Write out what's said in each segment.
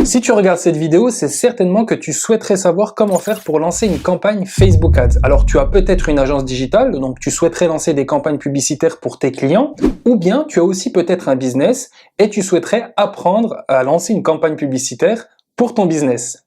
Si tu regardes cette vidéo, c'est certainement que tu souhaiterais savoir comment faire pour lancer une campagne Facebook Ads. Alors tu as peut-être une agence digitale, donc tu souhaiterais lancer des campagnes publicitaires pour tes clients, ou bien tu as aussi peut-être un business et tu souhaiterais apprendre à lancer une campagne publicitaire pour ton business.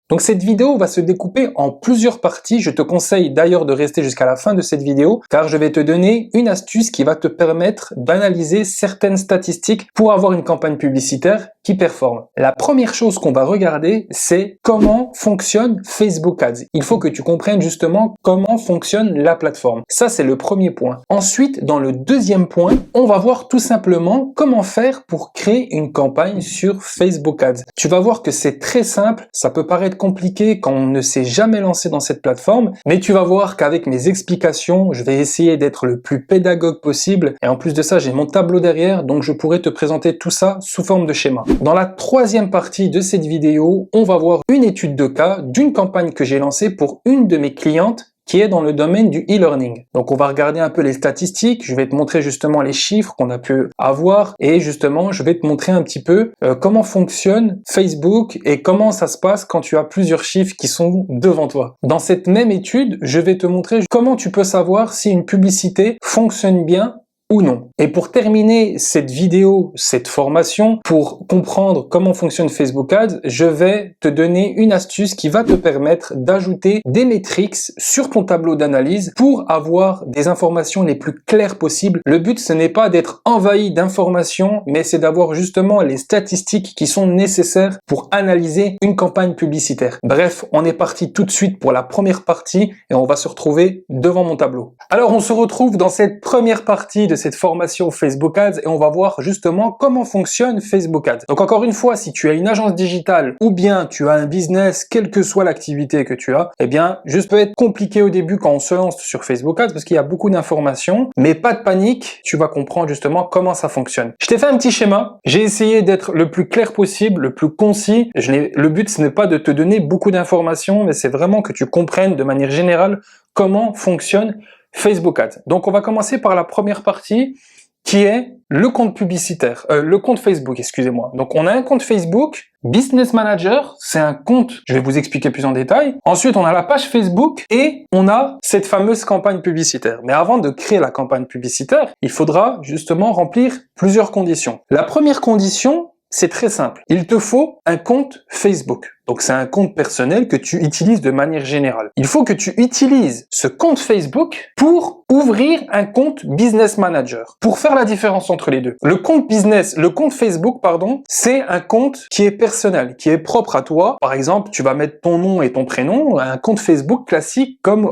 Donc cette vidéo va se découper en plusieurs parties. Je te conseille d'ailleurs de rester jusqu'à la fin de cette vidéo car je vais te donner une astuce qui va te permettre d'analyser certaines statistiques pour avoir une campagne publicitaire qui performe. La première chose qu'on va regarder, c'est comment fonctionne Facebook Ads. Il faut que tu comprennes justement comment fonctionne la plateforme. Ça, c'est le premier point. Ensuite, dans le deuxième point, on va voir tout simplement comment faire pour créer une campagne sur Facebook Ads. Tu vas voir que c'est très simple. Ça peut paraître compliqué quand on ne s'est jamais lancé dans cette plateforme, mais tu vas voir qu'avec mes explications, je vais essayer d'être le plus pédagogue possible. Et en plus de ça, j'ai mon tableau derrière, donc je pourrai te présenter tout ça sous forme de schéma. Dans la troisième partie de cette vidéo, on va voir une étude de cas d'une campagne que j'ai lancée pour une de mes clientes qui est dans le domaine du e-learning. Donc on va regarder un peu les statistiques, je vais te montrer justement les chiffres qu'on a pu avoir et justement je vais te montrer un petit peu comment fonctionne Facebook et comment ça se passe quand tu as plusieurs chiffres qui sont devant toi. Dans cette même étude, je vais te montrer comment tu peux savoir si une publicité fonctionne bien ou non. Et pour terminer cette vidéo, cette formation, pour comprendre comment fonctionne Facebook Ads, je vais te donner une astuce qui va te permettre d'ajouter des métriques sur ton tableau d'analyse pour avoir des informations les plus claires possibles. Le but, ce n'est pas d'être envahi d'informations, mais c'est d'avoir justement les statistiques qui sont nécessaires pour analyser une campagne publicitaire. Bref, on est parti tout de suite pour la première partie et on va se retrouver devant mon tableau. Alors, on se retrouve dans cette première partie de cette formation Facebook Ads et on va voir justement comment fonctionne Facebook Ads. Donc encore une fois, si tu as une agence digitale ou bien tu as un business, quelle que soit l'activité que tu as, eh bien, juste peut être compliqué au début quand on se lance sur Facebook Ads parce qu'il y a beaucoup d'informations, mais pas de panique, tu vas comprendre justement comment ça fonctionne. Je t'ai fait un petit schéma, j'ai essayé d'être le plus clair possible, le plus concis. Le but, ce n'est pas de te donner beaucoup d'informations, mais c'est vraiment que tu comprennes de manière générale comment fonctionne Facebook Ads. Donc on va commencer par la première partie qui est le compte publicitaire, le compte Facebook, excusez-moi. Donc on a un compte Facebook, Business Manager, c'est un compte, je vais vous expliquer plus en détail. Ensuite on a la page Facebook et on a cette fameuse campagne publicitaire. Mais avant de créer la campagne publicitaire, il faudra justement remplir plusieurs conditions. La première condition, c'est très simple. Il te faut un compte Facebook. Donc c'est un compte personnel que tu utilises de manière générale. Il faut que tu utilises ce compte Facebook pour ouvrir un compte Business Manager. Pour faire la différence entre les deux. Le compte Facebook, pardon, c'est un compte qui est personnel, qui est propre à toi. Par exemple, tu vas mettre ton nom et ton prénom, un compte Facebook classique comme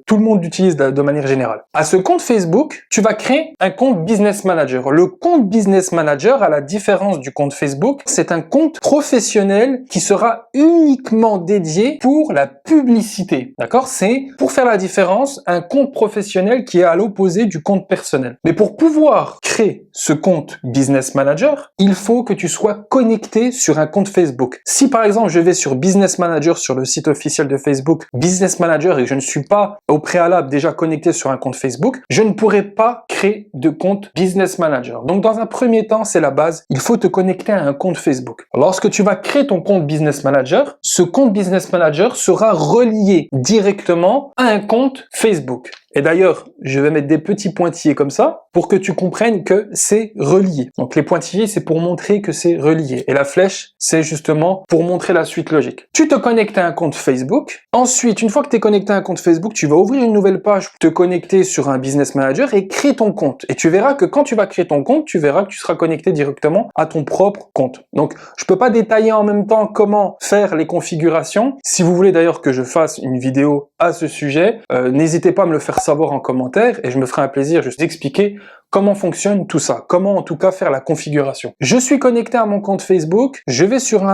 tout le monde l'utilise de manière générale. À ce compte Facebook, tu vas créer un compte Business Manager. Le compte Business Manager, à la différence du compte Facebook, c'est un compte professionnel qui sera uniquement dédié pour la publicité. D'accord? C'est, pour faire la différence, un compte professionnel qui est à l'opposé du compte personnel. Mais pour pouvoir créer ce compte Business Manager, il faut que tu sois connecté sur un compte Facebook. Si par exemple je vais sur Business Manager sur le site officiel de Facebook, Business Manager, et que je ne suis pas au préalable déjà connecté sur un compte Facebook, je ne pourrai pas créer de compte Business Manager. Donc dans un premier temps, c'est la base, il faut te connecter à un compte Facebook. Lorsque tu vas créer ton compte Business Manager, ce compte Business Manager sera relié directement à un compte Facebook. Et d'ailleurs, je vais mettre des petits pointillés comme ça pour que tu comprennes que c'est relié. Donc les pointillés, c'est pour montrer que c'est relié. Et la flèche, c'est justement pour montrer la suite logique. Tu te connectes à un compte Facebook. Ensuite, une fois que tu es connecté à un compte Facebook, tu vas ouvrir une nouvelle page, te connecter sur un Business Manager et créer ton compte. Et tu verras que quand tu vas créer ton compte, tu verras que tu seras connecté directement à ton propre compte. Donc, je peux pas détailler en même temps comment faire les configurations. Si vous voulez d'ailleurs que je fasse une vidéo à ce sujet, n'hésitez pas à me le faire savoir en commentaire et je me ferai un plaisir juste d'expliquer comment fonctionne tout ça, comment en tout cas faire la configuration. Je suis connecté à mon compte Facebook, je vais sur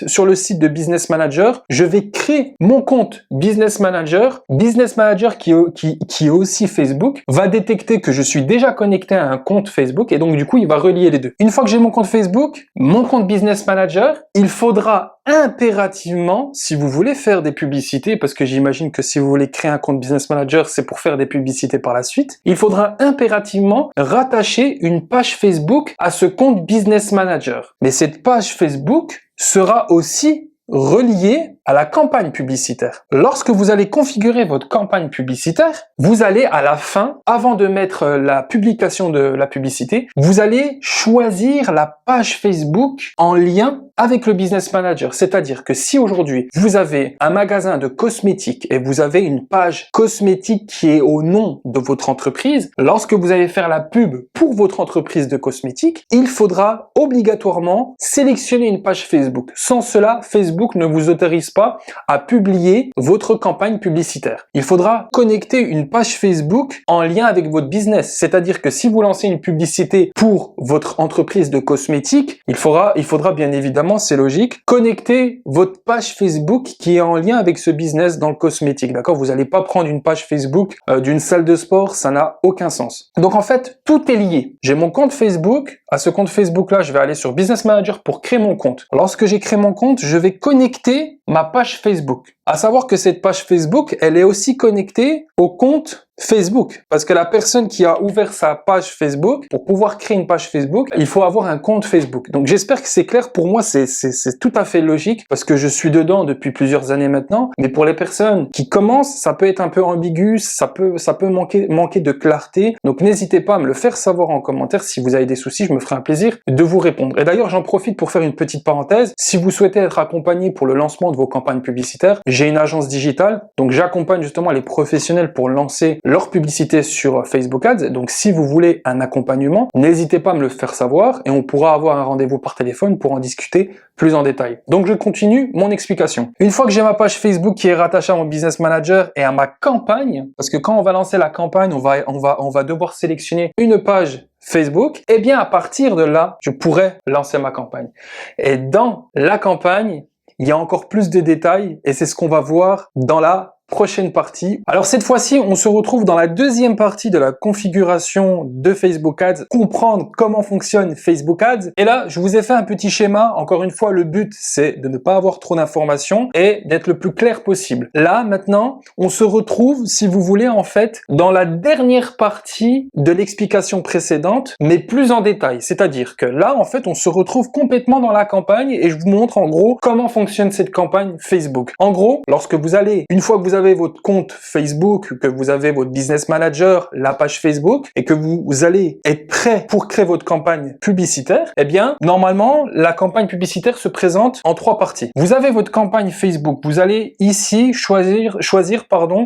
sur le site de Business Manager, je vais créer mon compte Business Manager qui est aussi Facebook, va détecter que je suis déjà connecté à un compte Facebook et donc du coup il va relier les deux. Une fois que j'ai mon compte Facebook, mon compte Business Manager, il faudra impérativement, si vous voulez faire des publicités, parce que j'imagine que si vous voulez créer un compte Business Manager, c'est pour faire des publicités par la suite, il faudra impérativement rattacher une page Facebook à ce compte Business Manager. Mais cette page Facebook sera aussi reliée à la campagne publicitaire. Lorsque vous allez configurer votre campagne publicitaire, vous allez à la fin, avant de mettre la publication de la publicité, vous allez choisir la page Facebook en lien avec le Business Manager. C'est-à-dire que si aujourd'hui, vous avez un magasin de cosmétiques et vous avez une page cosmétique qui est au nom de votre entreprise, lorsque vous allez faire la pub pour votre entreprise de cosmétiques, il faudra obligatoirement sélectionner une page Facebook. Sans cela, Facebook ne vous autorise pas à publier votre campagne publicitaire. Il faudra connecter une page Facebook en lien avec votre business. C'est-à-dire que si vous lancez une publicité pour votre entreprise de cosmétiques, il faudra bien évidemment, c'est logique, connecter votre page Facebook qui est en lien avec ce business dans le cosmétique. D'accord? Vous n'allez pas prendre une page Facebook d'une salle de sport, ça n'a aucun sens. Donc en fait, tout est lié. J'ai mon compte Facebook. À ce compte Facebook-là, je vais aller sur Business Manager pour créer mon compte. Lorsque j'ai créé mon compte, je vais connecter ma page Facebook. À savoir que cette page Facebook, elle est aussi connectée au compte Facebook. Parce que la personne qui a ouvert sa page Facebook, pour pouvoir créer une page Facebook, il faut avoir un compte Facebook. Donc j'espère que c'est clair. Pour moi, c'est tout à fait logique parce que je suis dedans depuis plusieurs années maintenant. Mais pour les personnes qui commencent, ça peut être un peu ambigu, ça peut manquer de clarté. Donc n'hésitez pas à me le faire savoir en commentaire. Si vous avez des soucis, je me ferai un plaisir de vous répondre. Et d'ailleurs, j'en profite pour faire une petite parenthèse. Si vous souhaitez être accompagné pour le lancement de vos campagnes publicitaires, j'ai une agence digitale. Donc j'accompagne justement les professionnels pour lancer leur publicité sur Facebook Ads. Donc si vous voulez un accompagnement, n'hésitez pas à me le faire savoir et on pourra avoir un rendez-vous par téléphone pour en discuter plus en détail. Donc je continue mon explication. Une fois que j'ai ma page Facebook qui est rattachée à mon Business Manager et à ma campagne, parce que quand on va lancer la campagne, on va devoir sélectionner une page Facebook, et bien à partir de là, je pourrais lancer ma campagne. Et dans la campagne, il y a encore plus de détails et c'est ce qu'on va voir dans la prochaine partie. Alors cette fois-ci, on se retrouve dans la deuxième partie de la configuration de Facebook Ads, comprendre comment fonctionne Facebook Ads. Et là, je vous ai fait un petit schéma. Encore une fois, le but, c'est de ne pas avoir trop d'informations et d'être le plus clair possible. Là, maintenant, on se retrouve, si vous voulez, en fait, dans la dernière partie de l'explication précédente, mais plus en détail. C'est-à-dire que là, en fait, on se retrouve complètement dans la campagne et je vous montre en gros comment fonctionne cette campagne Facebook. En gros, lorsque vous allez, une fois que vous avez votre compte Facebook, que vous avez votre Business Manager, la page Facebook, et que vous allez être prêt pour créer votre campagne publicitaire, eh bien, normalement, la campagne publicitaire se présente en trois parties. Vous avez votre campagne Facebook. Vous allez ici choisir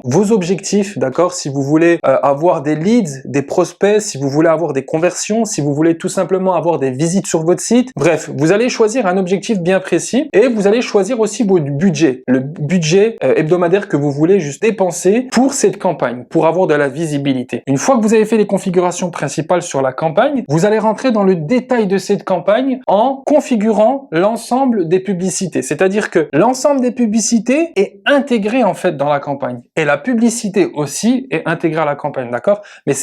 vos objectifs, d'accord? Si vous voulez avoir des leads, des prospects, si vous voulez avoir des conversions, si vous voulez tout simplement avoir des visites sur votre site. Bref, vous allez choisir un objectif bien précis et vous allez choisir aussi votre budget, le budget hebdomadaire que vous voulez juste dépenser pour cette campagne, pour avoir de la visibilité. Une fois que vous avez fait les configurations principales sur la campagne, vous allez rentrer dans le détail de cette campagne en configurant l'ensemble des publicités. C'est-à-dire que l'ensemble des publicités est intégré en fait dans la campagne. Et la publicité aussi est intégrée à la campagne, d'accord? Mais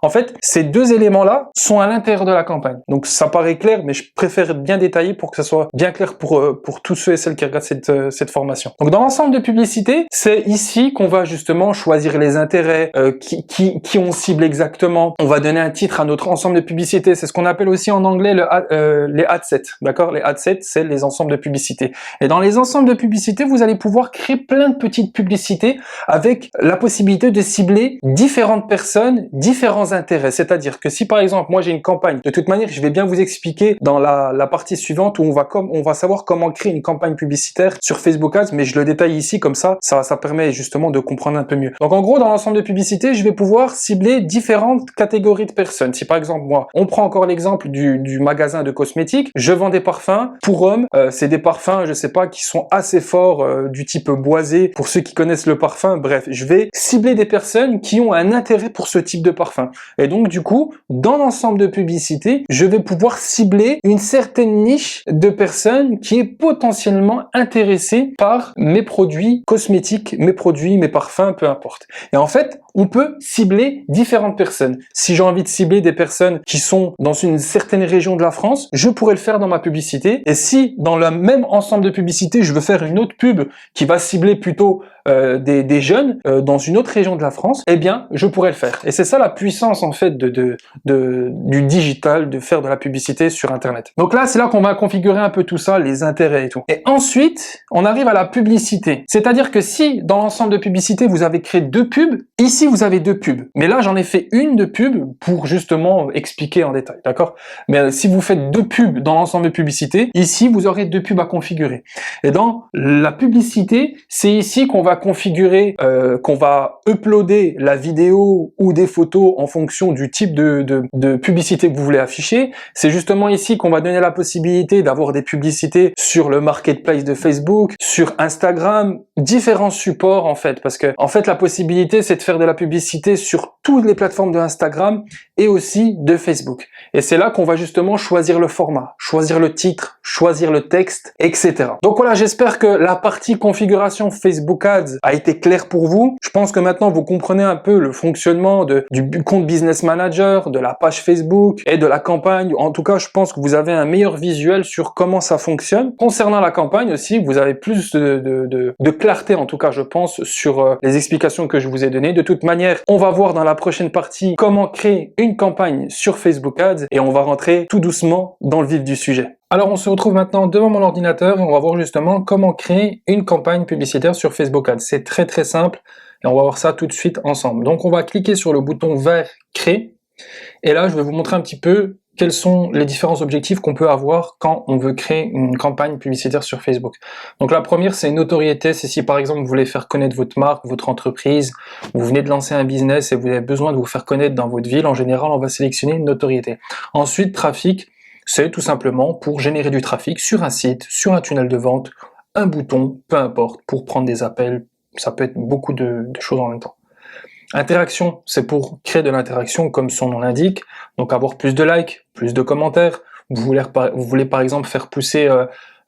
en fait, ces deux éléments-là sont à l'intérieur de la campagne. Donc ça paraît clair, mais je préfère être bien détaillé pour que ça soit bien clair pour tous ceux et celles qui regardent cette formation. Donc dans l'ensemble de publicités, c'est ici qu'on va justement choisir les intérêts, qui on cible exactement. On va donner un titre à notre ensemble de publicités. C'est ce qu'on appelle aussi en anglais les adsets. D'accord? Les adsets, c'est les ensembles de publicités. Et dans les ensembles de publicités, vous allez pouvoir créer plein de petites publicités avec la possibilité de cibler différentes personnes, différents intérêts. C'est-à-dire que si par exemple, moi j'ai une campagne, de toute manière, je vais bien vous expliquer dans la partie suivante où on va savoir comment créer une campagne publicitaire sur Facebook Ads, mais je le détaille ici comme ça permet justement de comprendre un peu mieux. Donc en gros, dans l'ensemble de publicités, je vais pouvoir cibler différentes catégories de personnes. Si par exemple, moi, on prend encore l'exemple du magasin de cosmétiques, je vends des parfums pour hommes, c'est des parfums, je sais pas, qui sont assez forts, du type boisé, pour ceux qui connaissent le parfum, bref, je vais cibler des personnes qui ont un intérêt pour ce type de parfum. Et donc du coup, dans l'ensemble de publicités, je vais pouvoir cibler une certaine niche de personnes qui est potentiellement intéressée par mes produits cosmétiques, mes produits, mes parfums, peu importe. Et en fait, on peut cibler différentes personnes. Si j'ai envie de cibler des personnes qui sont dans une certaine région de la France, je pourrais le faire dans ma publicité. Et si dans le même ensemble de publicités, je veux faire une autre pub qui va cibler plutôt des jeunes dans une autre région de la France, eh bien, je pourrais le faire. Et c'est ça la puissance en fait du digital, de faire de la publicité sur Internet. Donc là, c'est là qu'on va configurer un peu tout ça, les intérêts et tout. Et ensuite, on arrive à la publicité. C'est-à-dire que si dans l'ensemble de publicités, vous avez créé 2 pubs, ici vous avez 2 pubs. Mais là, j'en ai fait une de pub pour justement expliquer en détail, d'accord? Mais si vous faites 2 pubs dans l'ensemble de publicités, ici vous aurez 2 pubs à configurer. Et dans la publicité, c'est ici qu'on va configurer, qu'on va uploader la vidéo ou des photos en fonction du type de publicité que vous voulez afficher. C'est justement ici qu'on va donner la possibilité d'avoir des publicités sur le marketplace de Facebook, sur Instagram, différents supports en fait, parce que en fait la possibilité c'est de faire de la publicité sur toutes les plateformes de Instagram et aussi de Facebook. Et c'est là qu'on va justement choisir le format, choisir le titre, choisir le texte, etc. Donc voilà, j'espère que la partie configuration Facebook Ads a été claire pour vous. Je pense que maintenant vous comprenez un peu le fonctionnement du compte Business Manager, de la page Facebook et de la campagne. En tout cas, je pense que vous avez un meilleur visuel sur comment ça fonctionne. Concernant la campagne aussi, vous avez plus de clarté, en tout cas, je pense, sur les explications que je vous ai données. De toute manière, on va voir dans la prochaine partie comment créer une campagne sur Facebook Ads et on va rentrer tout doucement dans le vif du sujet. Alors on se retrouve maintenant devant mon ordinateur et on va voir justement comment créer une campagne publicitaire sur Facebook Ads. C'est très très simple et on va voir ça tout de suite ensemble. Donc on va cliquer sur le bouton vert Créer et là je vais vous montrer un petit peu quels sont les différents objectifs qu'on peut avoir quand on veut créer une campagne publicitaire sur Facebook. Donc la première, c'est notoriété. C'est si par exemple vous voulez faire connaître votre marque, votre entreprise, vous venez de lancer un business et vous avez besoin de vous faire connaître dans votre ville, en général, on va sélectionner notoriété. Ensuite, trafic, c'est tout simplement pour générer du trafic sur un site, sur un tunnel de vente, un bouton, peu importe, pour prendre des appels. Ça peut être beaucoup de choses en même temps. Interaction, c'est pour créer de l'interaction comme son nom l'indique, donc avoir plus de likes, plus de commentaires. Vous voulez par exemple faire pousser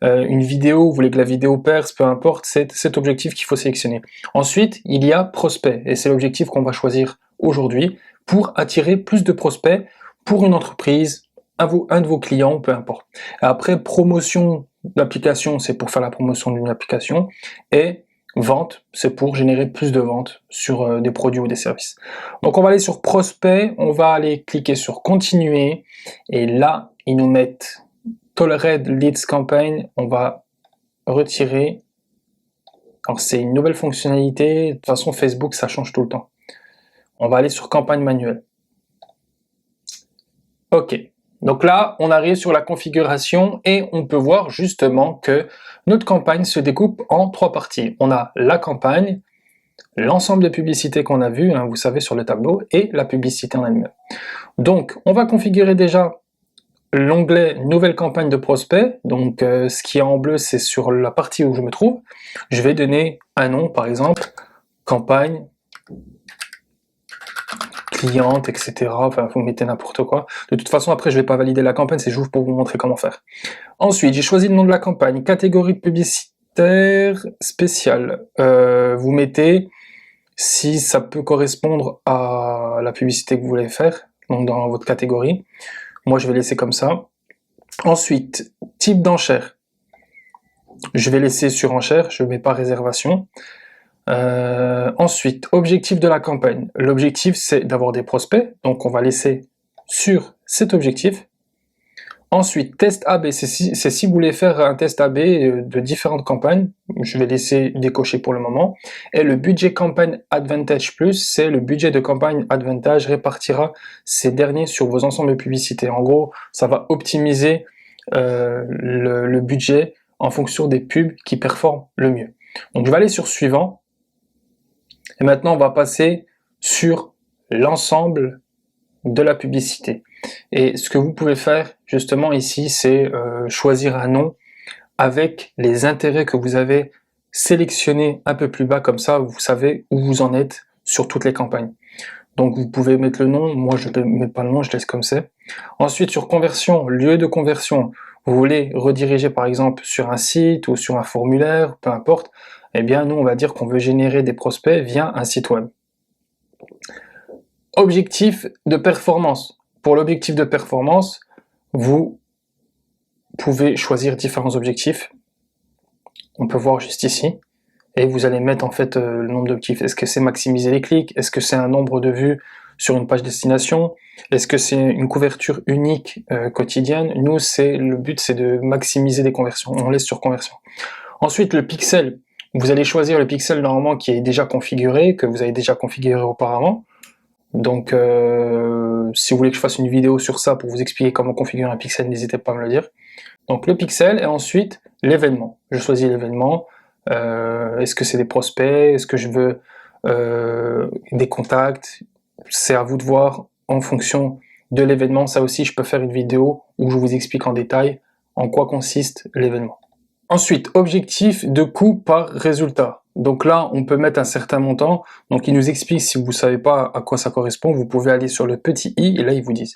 une vidéo, vous voulez que la vidéo perce, peu importe, c'est cet objectif qu'il faut sélectionner. Ensuite, il y a prospect, et c'est l'objectif qu'on va choisir aujourd'hui pour attirer plus de prospects pour une entreprise, un de vos clients, peu importe. Après, promotion d'application, c'est pour faire la promotion d'une application, et vente, c'est pour générer plus de ventes sur des produits ou des services. Donc on va aller sur prospect, on va aller cliquer sur continuer, et là, ils nous mettent Tolerate Leads Campaign, on va retirer. Alors c'est une nouvelle fonctionnalité, de toute façon Facebook ça change tout le temps. On va aller sur campagne manuelle. Ok. Donc là, on arrive sur la configuration et on peut voir justement que notre campagne se découpe en 3 parties. On a la campagne, l'ensemble de publicités qu'on a vues, vous savez, sur le tableau, et la publicité en elle-même. Donc, on va configurer déjà l'onglet Nouvelle campagne de prospect. Donc, ce qui est en bleu, c'est sur la partie où je me trouve. Je vais donner un nom, par exemple, campagne cliente, etc. Enfin, vous mettez n'importe quoi. De toute façon, après, je vais pas valider la campagne, c'est juste pour vous montrer comment faire. Ensuite, j'ai choisi le nom de la campagne, catégorie publicitaire spéciale. Vous mettez si ça peut correspondre à la publicité que vous voulez faire, donc dans votre catégorie. Moi, je vais laisser comme ça. Ensuite, type d'enchère. Je vais laisser sur enchère, je ne mets pas réservation. Ensuite, objectif de la campagne. L'objectif, c'est d'avoir des prospects, donc on va laisser sur cet objectif. Ensuite, test AB, c'est si vous voulez faire un test AB de différentes campagnes, je vais laisser décocher pour le moment. Et le budget campagne Advantage Plus, c'est le budget de campagne Advantage répartira ces derniers sur vos ensembles de publicités. En gros, ça va optimiser le budget en fonction des pubs qui performent le mieux. Donc je vais aller sur suivant. Et maintenant, on va passer sur l'ensemble de la publicité. Et ce que vous pouvez faire justement ici, c'est choisir un nom avec les intérêts que vous avez sélectionnés un peu plus bas, comme ça vous savez où vous en êtes sur toutes les campagnes. Donc vous pouvez mettre le nom, moi je ne mets pas le nom, je laisse comme c'est. Ensuite sur conversion, lieu de conversion, vous voulez rediriger par exemple sur un site ou sur un formulaire, peu importe, eh bien nous on va dire qu'on veut générer des prospects via un site web. Objectif de performance. Pour l'objectif de performance, vous pouvez choisir différents objectifs. On peut voir juste ici. Et vous allez mettre en fait le nombre d'objectifs. Est-ce que c'est maximiser les clics? Est-ce que c'est un nombre de vues sur une page destination? Est-ce que c'est une couverture unique quotidienne? Nous, le but, c'est de maximiser les conversions. On laisse sur conversion. Ensuite, le pixel. Vous allez choisir le pixel normalement qui est déjà configuré, que vous avez déjà configuré auparavant. Donc, si vous voulez que je fasse une vidéo sur ça pour vous expliquer comment configurer un pixel, n'hésitez pas à me le dire. Donc, le pixel et ensuite l'événement. Je choisis l'événement. Est-ce que c'est des prospects? Est-ce que je veux des contacts? C'est à vous de voir en fonction de l'événement. Ça aussi, je peux faire une vidéo où je vous explique en détail en quoi consiste l'événement. Ensuite, objectif de coût par résultat. Donc là, on peut mettre un certain montant. Donc il nous explique, si vous ne savez pas à quoi ça correspond, vous pouvez aller sur le petit i et là ils vous disent.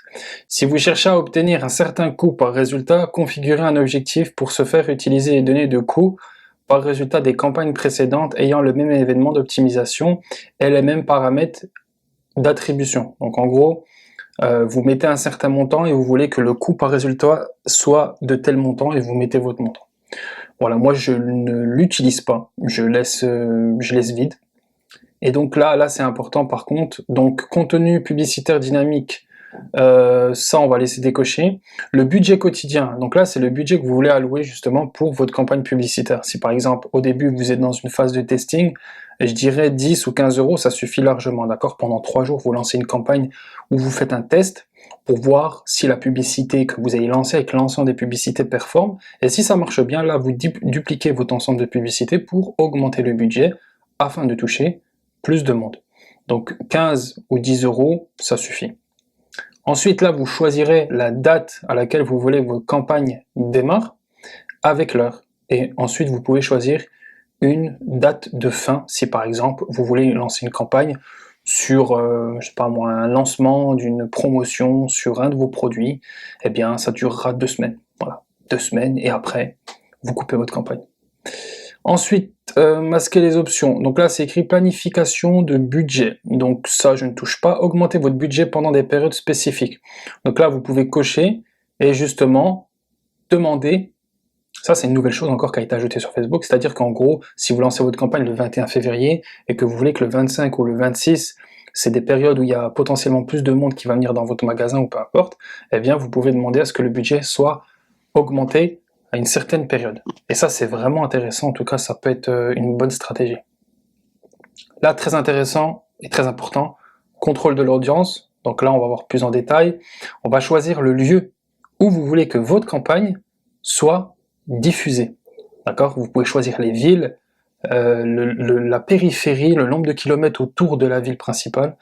Si vous cherchez à obtenir un certain coût par résultat, configurez un objectif pour se faire utiliser les données de coût par résultat des campagnes précédentes ayant le même événement d'optimisation et les mêmes paramètres d'attribution. Donc en gros, vous mettez un certain montant et vous voulez que le coût par résultat soit de tel montant et vous mettez votre montant. Voilà, moi je ne l'utilise pas, je laisse vide. Et donc là c'est important par contre. Donc contenu publicitaire dynamique, ça on va laisser décocher. Le budget quotidien, donc là c'est le budget que vous voulez allouer justement pour votre campagne publicitaire. Si par exemple au début vous êtes dans une phase de testing, je dirais 10 ou 15 euros, ça suffit largement, d'accord? Pendant 3 jours vous lancez une campagne où vous faites un test pour voir si la publicité que vous avez lancée avec l'ensemble des publicités performe, et si ça marche bien, là vous dupliquez votre ensemble de publicités pour augmenter le budget afin de toucher plus de monde. Donc 15 ou 10 euros, ça suffit. Ensuite, là, vous choisirez la date à laquelle vous voulez que votre campagne démarre avec l'heure. Et ensuite, vous pouvez choisir une date de fin. Si par exemple, vous voulez lancer une campagne sur, je sais pas moi, un lancement d'une promotion sur un de vos produits, eh bien, ça durera 2 semaines. Voilà, 2 semaines et après, vous coupez votre campagne. Ensuite, masquer les options. Donc là, c'est écrit planification de budget. Donc ça, je ne touche pas. Augmenter votre budget pendant des périodes spécifiques. Donc là, vous pouvez cocher et justement demander. Ça, c'est une nouvelle chose encore qui a été ajoutée sur Facebook. C'est-à-dire qu'en gros, si vous lancez votre campagne le 21 février et que vous voulez que le 25 ou le 26, c'est des périodes où il y a potentiellement plus de monde qui va venir dans votre magasin ou peu importe, eh bien, vous pouvez demander à ce que le budget soit augmenté à une certaine période. Et ça, c'est vraiment intéressant. En tout cas, ça peut être une bonne stratégie. Là, très intéressant et très important, contrôle de l'audience. Donc là, on va voir plus en détail. On va choisir le lieu où vous voulez que votre campagne soit diffusée. D'accord? Vous pouvez choisir les villes, la périphérie, le nombre de kilomètres autour de la ville principale,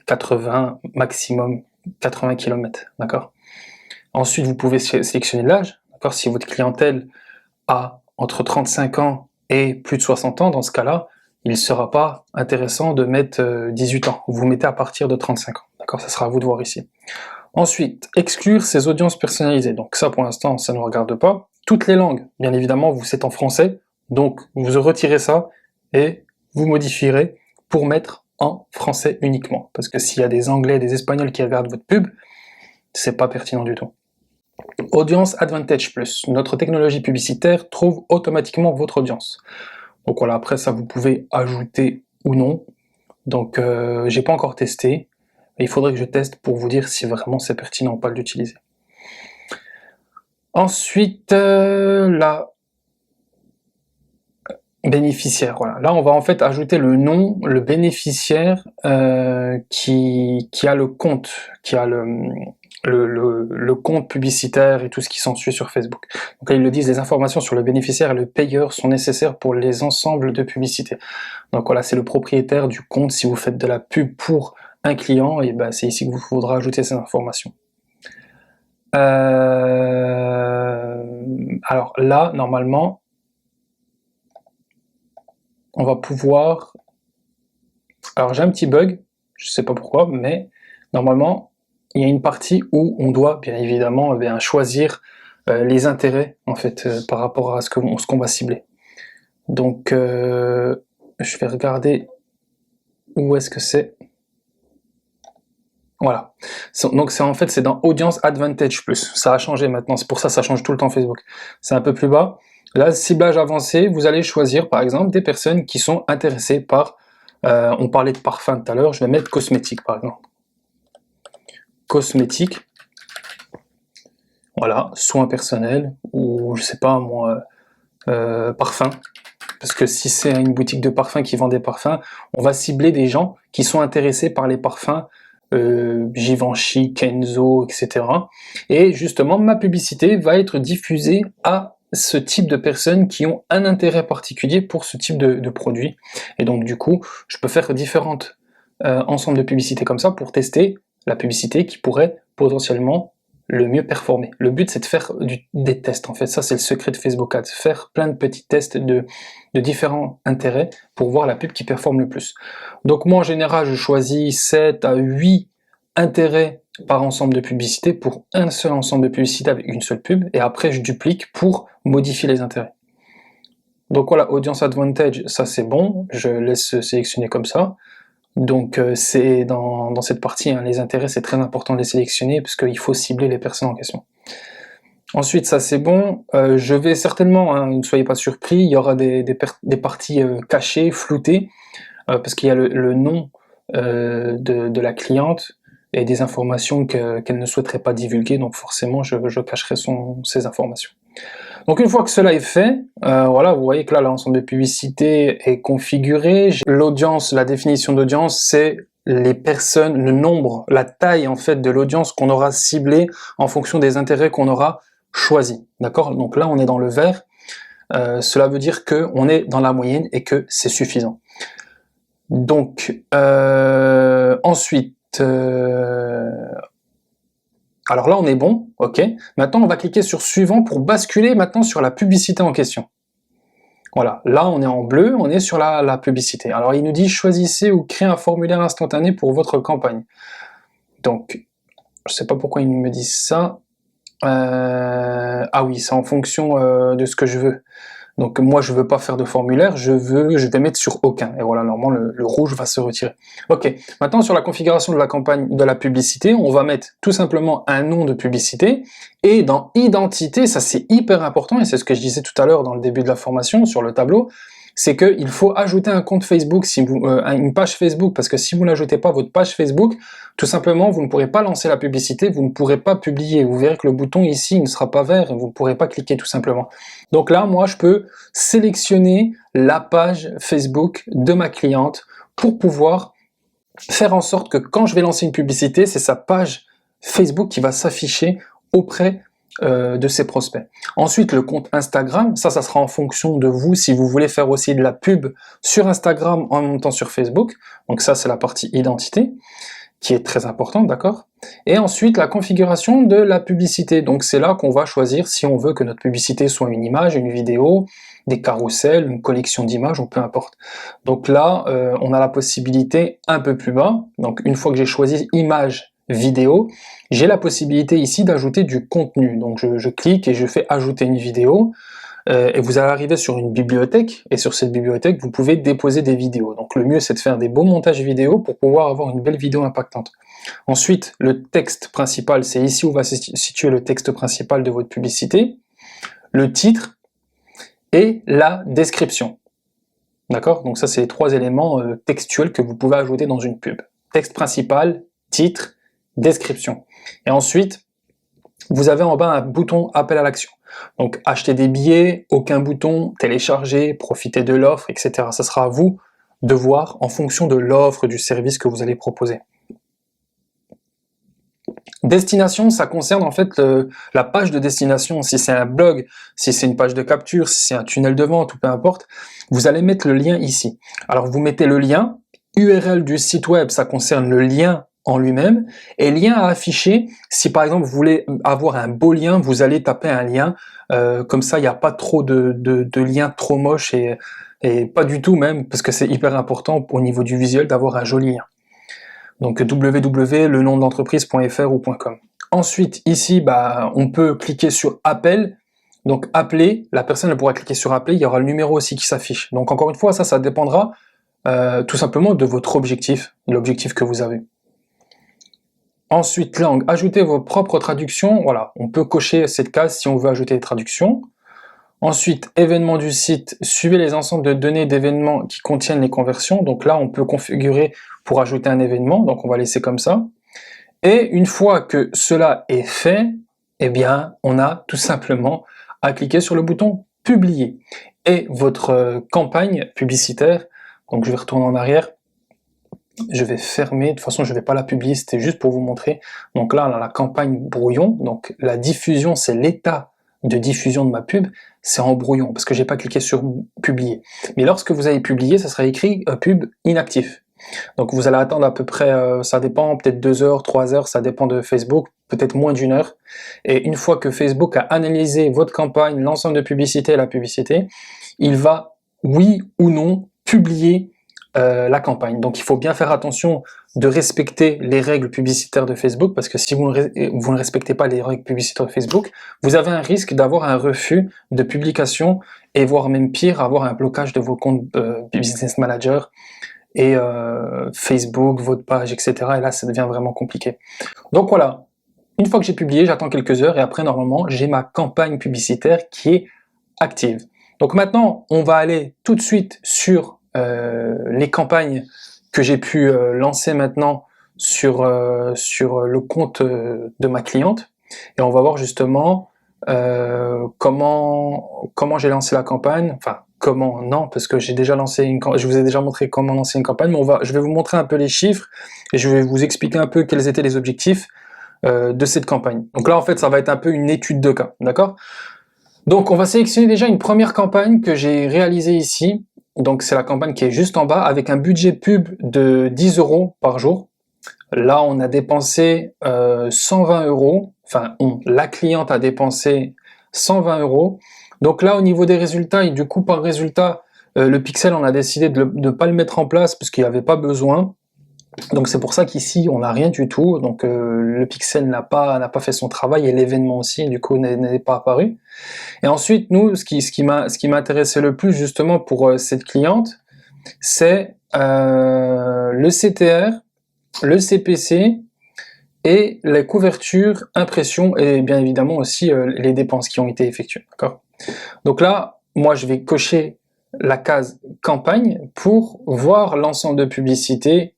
80, maximum 80 km. D'accord? Ensuite, vous pouvez sélectionner l'âge. Si votre clientèle a entre 35 ans et plus de 60 ans, dans ce cas-là, il ne sera pas intéressant de mettre 18 ans. Vous mettez à partir de 35 ans. D'accord, ça sera à vous de voir ici. Ensuite, exclure ces audiences personnalisées. Donc ça, pour l'instant, ça ne nous regarde pas. Toutes les langues, bien évidemment, vous êtes en français. Donc, vous retirez ça et vous modifierez pour mettre en français uniquement. Parce que s'il y a des Anglais, des Espagnols qui regardent votre pub, c'est pas pertinent du tout. Audience Advantage Plus. Notre technologie publicitaire trouve automatiquement votre audience. Donc voilà, après ça, vous pouvez ajouter ou non. Donc, j'ai pas encore testé. Mais il faudrait que je teste pour vous dire si vraiment c'est pertinent ou pas de l'utiliser. Ensuite, la bénéficiaire. Voilà. Là, on va en fait ajouter le nom, le bénéficiaire qui a le compte, qui a le compte publicitaire et tout ce qui s'ensuit sur Facebook. Donc là, ils le disent, les informations sur le bénéficiaire et le payeur sont nécessaires pour les ensembles de publicités. Donc voilà, c'est le propriétaire du compte. Si vous faites de la pub pour un client, et ben c'est ici que vous faudra ajouter ces informations. Alors là, normalement, on va pouvoir... Alors j'ai un petit bug, je sais pas pourquoi, mais normalement, il y a une partie où on doit bien évidemment choisir les intérêts en fait par rapport à ce qu'on va cibler. Donc je vais regarder où est-ce que c'est. Voilà. Donc c'est en fait c'est dans Audience Advantage Plus. Ça a changé maintenant, c'est pour ça que ça change tout le temps Facebook. C'est un peu plus bas. Là, ciblage avancé, vous allez choisir par exemple des personnes qui sont intéressées par, on parlait de parfum tout à l'heure, je vais mettre cosmétique par exemple. Cosmétique, voilà, soins personnels, ou je sais pas moi, parfum. Parce que si c'est une boutique de parfums qui vend des parfums, on va cibler des gens qui sont intéressés par les parfums Givenchy, Kenzo, etc. Et justement, ma publicité va être diffusée à ce type de personnes qui ont un intérêt particulier pour ce type de produit. Et donc du coup, je peux faire différentes ensembles de publicités comme ça pour tester la publicité qui pourrait potentiellement le mieux performer. Le but c'est de faire des tests en fait, ça c'est le secret de Facebook Ads, faire plein de petits tests de différents intérêts pour voir la pub qui performe le plus. Donc moi en général je choisis 7 à 8 intérêts par ensemble de publicité pour un seul ensemble de publicité avec une seule pub, et après je duplique pour modifier les intérêts. Donc voilà, Audience Advantage, ça c'est bon, je laisse sélectionner comme ça. Donc c'est dans cette partie, hein, les intérêts c'est très important de les sélectionner parce qu'il faut cibler les personnes en question. Ensuite ça c'est bon, je vais certainement, hein, ne soyez pas surpris, il y aura des parties cachées, floutées, parce qu'il y a le nom de la cliente et des informations qu'elle ne souhaiterait pas divulguer, donc forcément je cacherai ces informations. Donc une fois que cela est fait, voilà, vous voyez que là l'ensemble de publicité est configuré. L'audience, la définition d'audience, c'est les personnes, le nombre, la taille en fait de l'audience qu'on aura ciblée en fonction des intérêts qu'on aura choisis. D'accord? Donc là on est dans le vert. Cela veut dire que on est dans la moyenne et que c'est suffisant. Donc ensuite. Alors là, on est bon, ok. Maintenant, on va cliquer sur suivant pour basculer maintenant sur la publicité en question. Voilà, là, on est en bleu, on est sur la publicité. Alors, il nous dit choisissez ou créez un formulaire instantané pour votre campagne. Donc, je sais pas pourquoi il me dit ça. Ah oui, c'est en fonction de ce que je veux. Donc moi je veux pas faire de formulaire, je vais mettre sur aucun. Et voilà, normalement le rouge va se retirer. Ok, maintenant sur la configuration de la campagne, de la publicité, on va mettre tout simplement un nom de publicité. Et dans identité, ça c'est hyper important, et c'est ce que je disais tout à l'heure dans le début de la formation sur le tableau, c'est qu'il faut ajouter un compte Facebook, une page Facebook, parce que si vous n'ajoutez pas votre page Facebook, tout simplement, vous ne pourrez pas lancer la publicité, vous ne pourrez pas publier. Vous verrez que le bouton ici ne sera pas vert et vous ne pourrez pas cliquer tout simplement. Donc là, moi, je peux sélectionner la page Facebook de ma cliente pour pouvoir faire en sorte que quand je vais lancer une publicité, c'est sa page Facebook qui va s'afficher auprès de ses prospects. Ensuite, le compte Instagram, ça sera en fonction de vous si vous voulez faire aussi de la pub sur Instagram en même temps sur Facebook. Donc ça, c'est la partie identité qui est très importante, d'accord? Et ensuite, la configuration de la publicité. Donc c'est là qu'on va choisir si on veut que notre publicité soit une image, une vidéo, des carousels, une collection d'images, ou peu importe. Donc là, on a la possibilité un peu plus bas. Donc une fois que j'ai choisi image, vidéo, j'ai la possibilité ici d'ajouter du contenu. Donc je clique et je fais ajouter une vidéo, et vous allez arriver sur une bibliothèque, et sur cette bibliothèque vous pouvez déposer des vidéos. Donc le mieux c'est de faire des beaux montages vidéo pour pouvoir avoir une belle vidéo impactante. Ensuite, le texte principal, c'est ici où va se situer le texte principal de votre publicité, le titre et la description. D'accord? Donc ça c'est les trois éléments textuels que vous pouvez ajouter dans une pub. Texte principal, titre, description. Et ensuite, vous avez en bas un bouton appel à l'action. Donc acheter des billets, aucun bouton, télécharger, profiter de l'offre, etc. Ça sera à vous de voir en fonction de l'offre, du service que vous allez proposer. Destination, ça concerne en fait la page de destination. Si c'est un blog, si c'est une page de capture, si c'est un tunnel de vente ou peu importe, vous allez mettre le lien ici. Alors vous mettez le lien, URL du site web, ça concerne le lien en lui-même, et lien à afficher, si par exemple vous voulez avoir un beau lien, vous allez taper un lien, comme ça il n'y a pas trop de liens trop moches et pas du tout même, parce que c'est hyper important au niveau du visuel d'avoir un joli lien. Donc www.lenomdel'entreprise.fr ou .com. Ensuite, ici, on peut cliquer sur appel. Donc appeler, la personne elle pourra cliquer sur appeler, il y aura le numéro aussi qui s'affiche. Donc encore une fois, ça dépendra tout simplement de votre objectif, l'objectif que vous avez. Ensuite, langue, ajoutez vos propres traductions. Voilà, on peut cocher cette case si on veut ajouter des traductions. Ensuite, événements du site, suivez les ensembles de données d'événements qui contiennent les conversions. Donc là, on peut configurer pour ajouter un événement, donc on va laisser comme ça. Et une fois que cela est fait, eh bien, on a tout simplement à cliquer sur le bouton publier. Et votre campagne publicitaire, donc je vais retourner en arrière, je vais fermer, de toute façon je ne vais pas la publier, c'était juste pour vous montrer. Donc là, on a la campagne brouillon, donc la diffusion, c'est l'état de diffusion de ma pub, c'est en brouillon, parce que j'ai pas cliqué sur publier. Mais lorsque vous avez publié, ça sera écrit pub inactif. Donc vous allez attendre à peu près, ça dépend, peut-être 2 heures, 3 heures, ça dépend de Facebook, peut-être moins d'1 heure. Et une fois que Facebook a analysé votre campagne, l'ensemble de publicité et la publicité, il va, oui ou non, publier la campagne. Donc il faut bien faire attention de respecter les règles publicitaires de Facebook, parce que si vous ne respectez pas les règles publicitaires de Facebook, vous avez un risque d'avoir un refus de publication et voire même pire, avoir un blocage de vos comptes Business Manager et Facebook, votre page, etc. Et là, ça devient vraiment compliqué. Donc voilà, une fois que j'ai publié, j'attends quelques heures et après, normalement, j'ai ma campagne publicitaire qui est active. Donc maintenant, on va aller tout de suite sur les campagnes que j'ai pu lancer maintenant sur le compte de ma cliente. Et on va voir justement comment j'ai lancé la campagne, enfin comment non, parce que j'ai déjà lancé je vous ai déjà montré comment lancer une campagne, mais je vais vous montrer un peu les chiffres et je vais vous expliquer un peu quels étaient les objectifs de cette campagne. Donc là en fait ça va être un peu une étude de cas, d'accord? Donc on va sélectionner déjà une première campagne que j'ai réalisée ici, donc c'est la campagne qui est juste en bas avec un budget pub de 10 € par jour. Là on a dépensé 120 €, enfin la cliente a dépensé 120 €. Donc là au niveau des résultats et du coût par résultat, le pixel on a décidé de ne pas le mettre en place parce qu'il n'y avait pas besoin. Donc c'est pour ça qu'ici on n'a rien du tout, donc le pixel n'a pas fait son travail et l'événement aussi du coup n'est pas apparu. Et ensuite nous ce qui m'intéressait le plus justement pour cette cliente, c'est le CTR, le CPC et les couvertures, impression et bien évidemment aussi les dépenses qui ont été effectuées, d'accord? Donc là, moi je vais cocher la case campagne pour voir l'ensemble de publicités,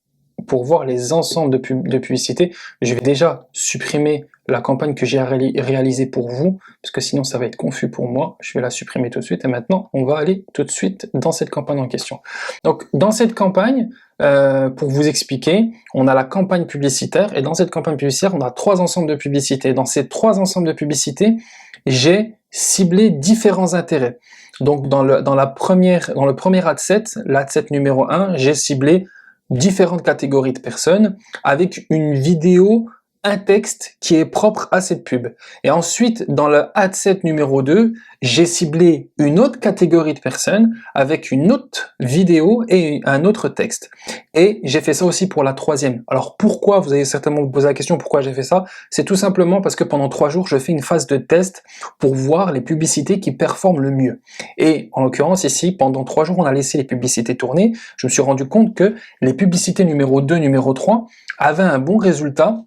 pour voir les ensembles de publicités. Je vais déjà supprimer la campagne que j'ai réalisée pour vous, parce que sinon ça va être confus pour moi. Je vais la supprimer tout de suite et maintenant on va aller tout de suite dans cette campagne en question. Donc dans cette campagne, pour vous expliquer, on a la campagne publicitaire et dans cette campagne publicitaire, on a 3 ensembles de publicités. Dans ces 3 ensembles de publicités, j'ai ciblé différents intérêts. Donc dans le premier ad set, l'ad set numéro 1, j'ai ciblé différentes catégories de personnes avec une vidéo, un texte qui est propre à cette pub. Et ensuite, dans le ad set numéro 2, j'ai ciblé une autre catégorie de personnes avec une autre vidéo et un autre texte. Et j'ai fait ça aussi pour la troisième. Alors pourquoi, vous allez certainement vous poser la question pourquoi j'ai fait ça? C'est tout simplement parce que pendant 3 jours, je fais une phase de test pour voir les publicités qui performent le mieux. Et en l'occurrence ici, pendant 3 jours, on a laissé les publicités tourner. Je me suis rendu compte que les publicités numéro 2, numéro 3 avaient un bon résultat.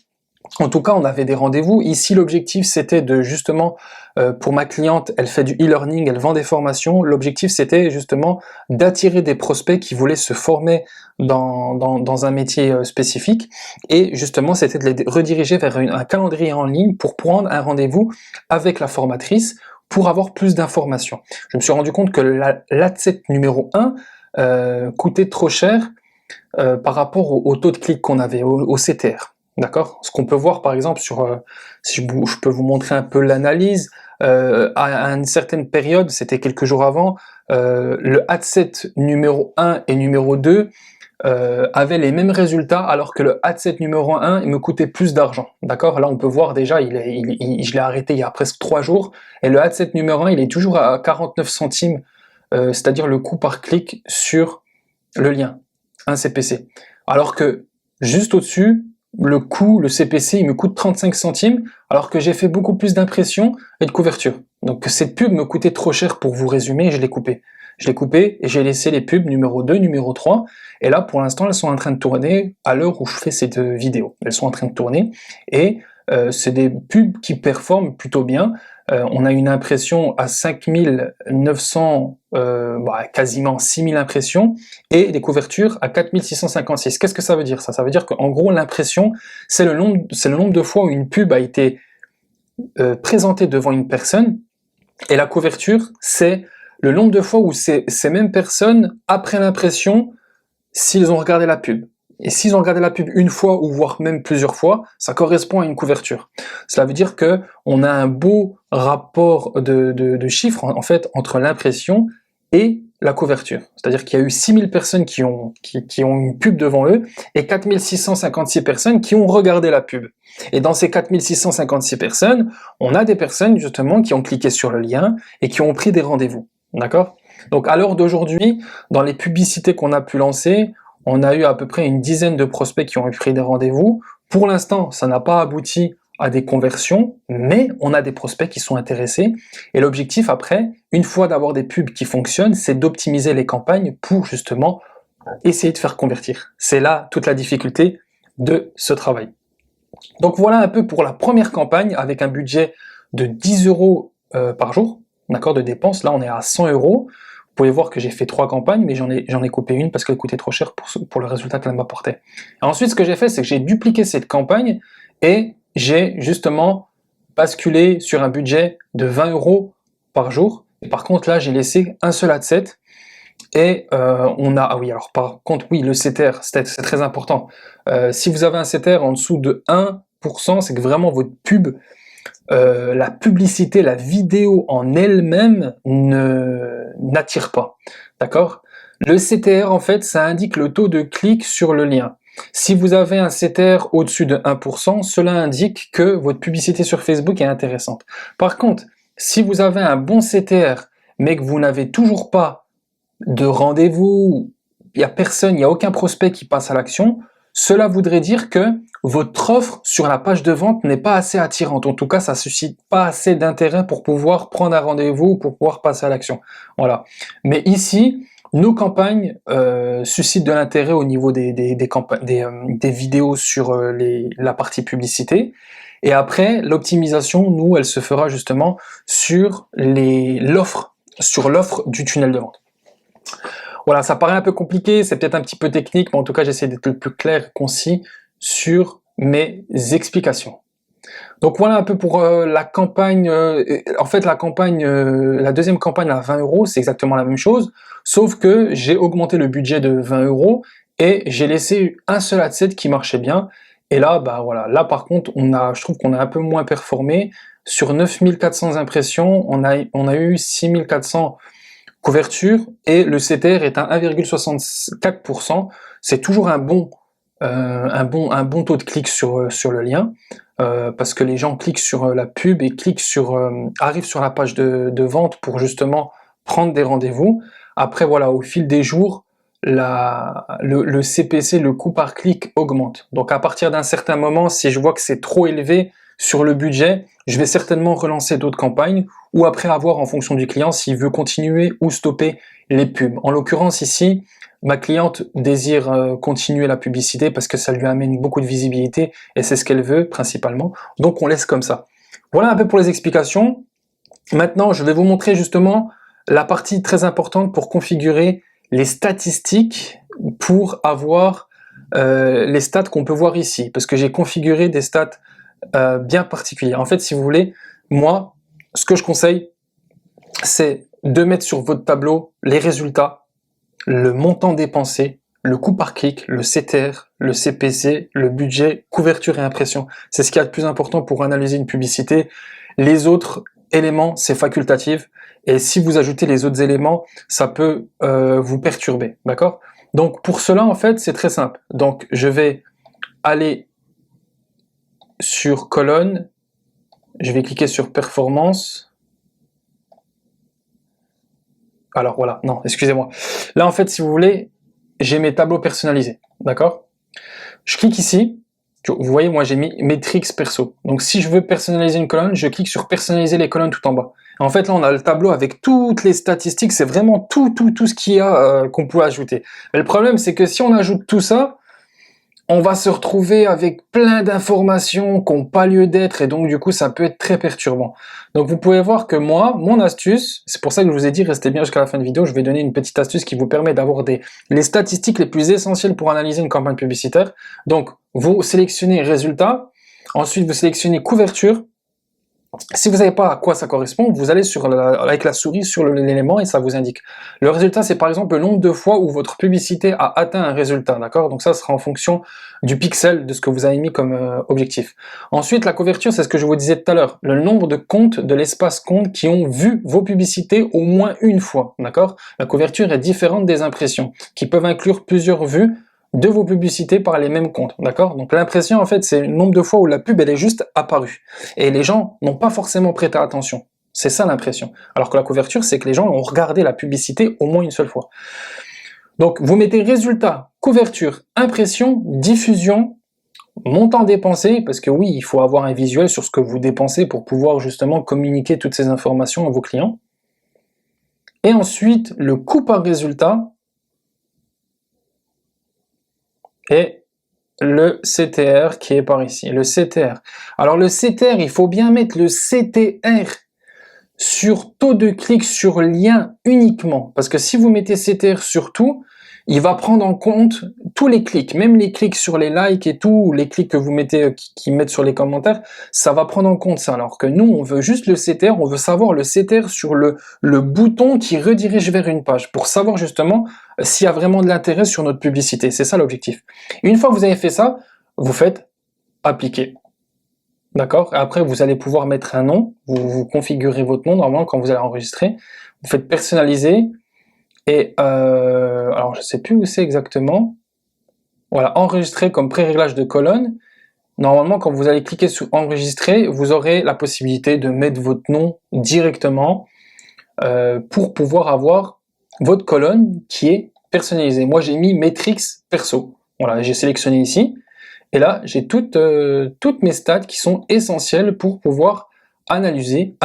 En tout cas, on avait des rendez-vous. Ici, l'objectif, c'était de justement, pour ma cliente, elle fait du e-learning, elle vend des formations. L'objectif, c'était justement d'attirer des prospects qui voulaient se former dans un métier spécifique. Et justement, c'était de les rediriger vers un calendrier en ligne pour prendre un rendez-vous avec la formatrice pour avoir plus d'informations. Je me suis rendu compte que l'ad-set numéro 1 coûtait trop cher par rapport au taux de clic qu'on avait, au CTR. d'accord? Ce qu'on peut voir par exemple sur, si je peux vous montrer un peu l'analyse, à une certaine période, c'était quelques jours avant, le ad-set numéro 1 et numéro 2 avait les mêmes résultats alors que le ad-set numéro 1 il me coûtait plus d'argent, d'accord? Là on peut voir déjà, je l'ai arrêté il y a presque 3 jours, et le ad-set numéro 1 il est toujours à 49 centimes, c'est-à-dire le coût par clic sur le lien, un CPC. Alors que juste au-dessus, le CPC, il me coûte 35 centimes, alors que j'ai fait beaucoup plus d'impressions et de couverture. Donc cette pub me coûtait trop cher pour vous résumer, et je l'ai coupée. Je l'ai coupée et j'ai laissé les pubs numéro 2, numéro 3, et là pour l'instant elles sont en train de tourner à l'heure où je fais cette vidéo. Elles sont en train de tourner, et c'est des pubs qui performent plutôt bien. On a une impression à 5900, quasiment 6000 impressions, et des couvertures à 4656. Qu'est-ce que ça veut dire ça? Ça veut dire qu'en gros l'impression, c'est le nombre de fois où une pub a été présentée devant une personne, et la couverture, c'est le nombre de fois où ces mêmes personnes, après l'impression, s'ils ont regardé la pub. Et s'ils ont regardé la pub une fois ou voire même plusieurs fois, ça correspond à une couverture. Cela veut dire que on a un beau rapport de chiffres en fait entre l'impression et la couverture. C'est-à-dire qu'il y a eu 6000 personnes qui ont une pub devant eux et 4656 personnes qui ont regardé la pub. Et dans ces 4656 personnes, on a des personnes justement qui ont cliqué sur le lien et qui ont pris des rendez-vous. D'accord? Donc à l'heure d'aujourd'hui, dans les publicités qu'on a pu lancer, on a eu à peu près une dizaine de prospects qui ont pris des rendez-vous. Pour l'instant, ça n'a pas abouti à des conversions, mais on a des prospects qui sont intéressés. Et l'objectif après, une fois d'avoir des pubs qui fonctionnent, c'est d'optimiser les campagnes pour justement essayer de faire convertir. C'est là toute la difficulté de ce travail. Donc voilà un peu pour la première campagne avec un budget de 10 € par jour, d'accord, de dépenses. Là on est à 100 €. Vous pouvez voir que j'ai fait 3 campagnes, mais j'en ai coupé une parce qu'elle coûtait trop cher pour le résultat qu'elle m'apportait. Ensuite, ce que j'ai fait, c'est que j'ai dupliqué cette campagne et j'ai justement basculé sur un budget de 20 € par jour. Et par contre, là, j'ai laissé un seul ad set. Et ah oui, alors par contre, oui, le CTR, c'est très important. Si vous avez un CTR en dessous de 1%, c'est que vraiment votre pub, la publicité, la vidéo en elle-même n'attire pas, d'accord? Le CTR, en fait, ça indique le taux de clic sur le lien. Si vous avez un CTR au-dessus de 1%, cela indique que votre publicité sur Facebook est intéressante. Par contre, si vous avez un bon CTR, mais que vous n'avez toujours pas de rendez-vous, il n'y a personne, il n'y a aucun prospect qui passe à l'action, cela voudrait dire que votre offre sur la page de vente n'est pas assez attirante. En tout cas, ça suscite pas assez d'intérêt pour pouvoir prendre un rendez-vous, pour pouvoir passer à l'action. Voilà. Mais ici, nos campagnes suscitent de l'intérêt au niveau des vidéos sur la partie publicité. Et après, l'optimisation, nous, elle se fera justement sur l'offre du tunnel de vente. Voilà, ça paraît un peu compliqué, c'est peut-être un petit peu technique, mais en tout cas, j'essaie d'être le plus clair et concis sur mes explications. Donc voilà un peu pour la campagne. En fait, la deuxième campagne à 20 €, c'est exactement la même chose, sauf que j'ai augmenté le budget de 20 € et j'ai laissé un seul ad set qui marchait bien. Et là, bah voilà, là par contre, je trouve qu'on a un peu moins performé. Sur 9400 impressions, on a eu 6400 couverture et le CTR est à 1,64%. C'est toujours un bon taux de clic sur le lien, parce que les gens cliquent sur la pub et arrivent sur la page de vente pour justement prendre des rendez-vous. Après voilà, au fil des jours, le CPC, le coût par clic augmente. Donc à partir d'un certain moment, si je vois que c'est trop élevé sur le budget, je vais certainement relancer d'autres campagnes, ou après avoir en fonction du client s'il veut continuer ou stopper les pubs. En l'occurrence ici, ma cliente désire continuer la publicité parce que ça lui amène beaucoup de visibilité et c'est ce qu'elle veut principalement, donc on laisse comme ça. Voilà un peu pour les explications. Maintenant, je vais vous montrer justement la partie très importante pour configurer les statistiques pour avoir les stats qu'on peut voir ici, parce que j'ai configuré des stats bien particulières. En fait, si vous voulez, moi, ce que je conseille, c'est de mettre sur votre tableau les résultats, le montant dépensé, le coût par clic, le CTR, le CPC, le budget, couverture et impression. C'est ce qu'il y a de plus important pour analyser une publicité. Les autres éléments, c'est facultatif. Et si vous ajoutez les autres éléments, ça peut vous perturber, d'accord? Donc pour cela, en fait, c'est très simple. Donc je vais aller sur colonne, je vais cliquer sur performance. Alors voilà, non, excusez-moi. Là, en fait, si vous voulez, j'ai mes tableaux personnalisés, d'accord? Je clique ici. Vous voyez, moi j'ai mis Metrics perso. Donc si je veux personnaliser une colonne, je clique sur personnaliser les colonnes tout en bas. En fait là on a le tableau avec toutes les statistiques, c'est vraiment tout ce qu'il y a qu'on peut ajouter. Mais le problème c'est que si on ajoute tout ça, on va se retrouver avec plein d'informations qui n'ont pas lieu d'être et donc du coup ça peut être très perturbant. Donc vous pouvez voir que moi, mon astuce, c'est pour ça que je vous ai dit restez bien jusqu'à la fin de vidéo, je vais donner une petite astuce qui vous permet d'avoir les statistiques les plus essentielles pour analyser une campagne publicitaire. Donc vous sélectionnez résultat, ensuite vous sélectionnez couverture. Si vous savez pas à quoi ça correspond, vous allez avec la souris sur l'élément et ça vous indique. Le résultat, c'est par exemple le nombre de fois où votre publicité a atteint un résultat, d'accord? Donc ça sera en fonction du pixel de ce que vous avez mis comme objectif. Ensuite, la couverture, c'est ce que je vous disais tout à l'heure, le nombre de comptes de l'espace compte qui ont vu vos publicités au moins une fois, d'accord? La couverture est différente des impressions, qui peuvent inclure plusieurs vues de vos publicités par les mêmes comptes, d'accord? Donc l'impression, en fait, c'est le nombre de fois où la pub, elle est juste apparue. Et les gens n'ont pas forcément prêté attention. C'est ça l'impression. Alors que la couverture, c'est que les gens ont regardé la publicité au moins une seule fois. Donc vous mettez résultat, couverture, impression, diffusion, montant dépensé, parce que oui, il faut avoir un visuel sur ce que vous dépensez pour pouvoir justement communiquer toutes ces informations à vos clients. Et ensuite, le coût par résultat, et le CTR qui est par ici, le CTR. Alors le CTR, il faut bien mettre le CTR sur taux de clic sur lien uniquement, parce que si vous mettez CTR sur tout, il va prendre en compte tous les clics, même les clics sur les likes et tout, ou les clics que vous mettez, qui mettent sur les commentaires, ça va prendre en compte ça, alors que nous, on veut juste le CTR, on veut savoir le CTR sur le bouton qui redirige vers une page, pour savoir justement s'il y a vraiment de l'intérêt sur notre publicité, c'est ça l'objectif. Une fois que vous avez fait ça, vous faites appliquer. D'accord? Après, vous allez pouvoir mettre un nom, vous configurez votre nom, normalement, quand vous allez enregistrer, vous faites personnaliser, et alors je sais plus où c'est exactement, voilà, enregistrer comme pré-réglage de colonne. Normalement, quand vous allez cliquer sur enregistrer, vous aurez la possibilité de mettre votre nom directement pour pouvoir avoir votre colonne qui est personnalisée. Moi, j'ai mis Metrics perso. Voilà, j'ai sélectionné ici. Et là, j'ai toutes mes stats qui sont essentielles pour pouvoir analyser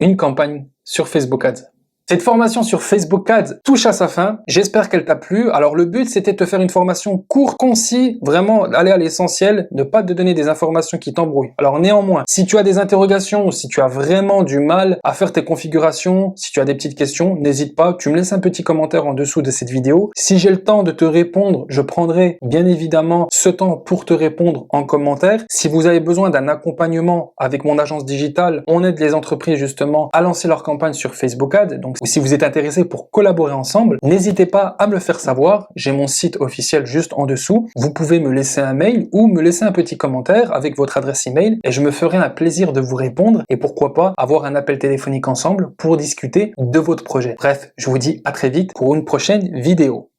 une campagne sur Facebook Ads. Cette formation sur Facebook Ads touche à sa fin, j'espère qu'elle t'a plu. Alors le but c'était de te faire une formation court, concis, vraiment aller à l'essentiel, ne pas te donner des informations qui t'embrouillent. Alors néanmoins, si tu as des interrogations ou si tu as vraiment du mal à faire tes configurations, si tu as des petites questions, n'hésite pas, tu me laisses un petit commentaire en dessous de cette vidéo. Si j'ai le temps de te répondre, je prendrai bien évidemment ce temps pour te répondre en commentaire. Si vous avez besoin d'un accompagnement avec mon agence digitale, on aide les entreprises justement à lancer leur campagne sur Facebook Ads. Donc si vous êtes intéressé pour collaborer ensemble, n'hésitez pas à me le faire savoir. J'ai mon site officiel juste en dessous. Vous pouvez me laisser un mail ou me laisser un petit commentaire avec votre adresse email et je me ferai un plaisir de vous répondre et pourquoi pas avoir un appel téléphonique ensemble pour discuter de votre projet. Bref, je vous dis à très vite pour une prochaine vidéo.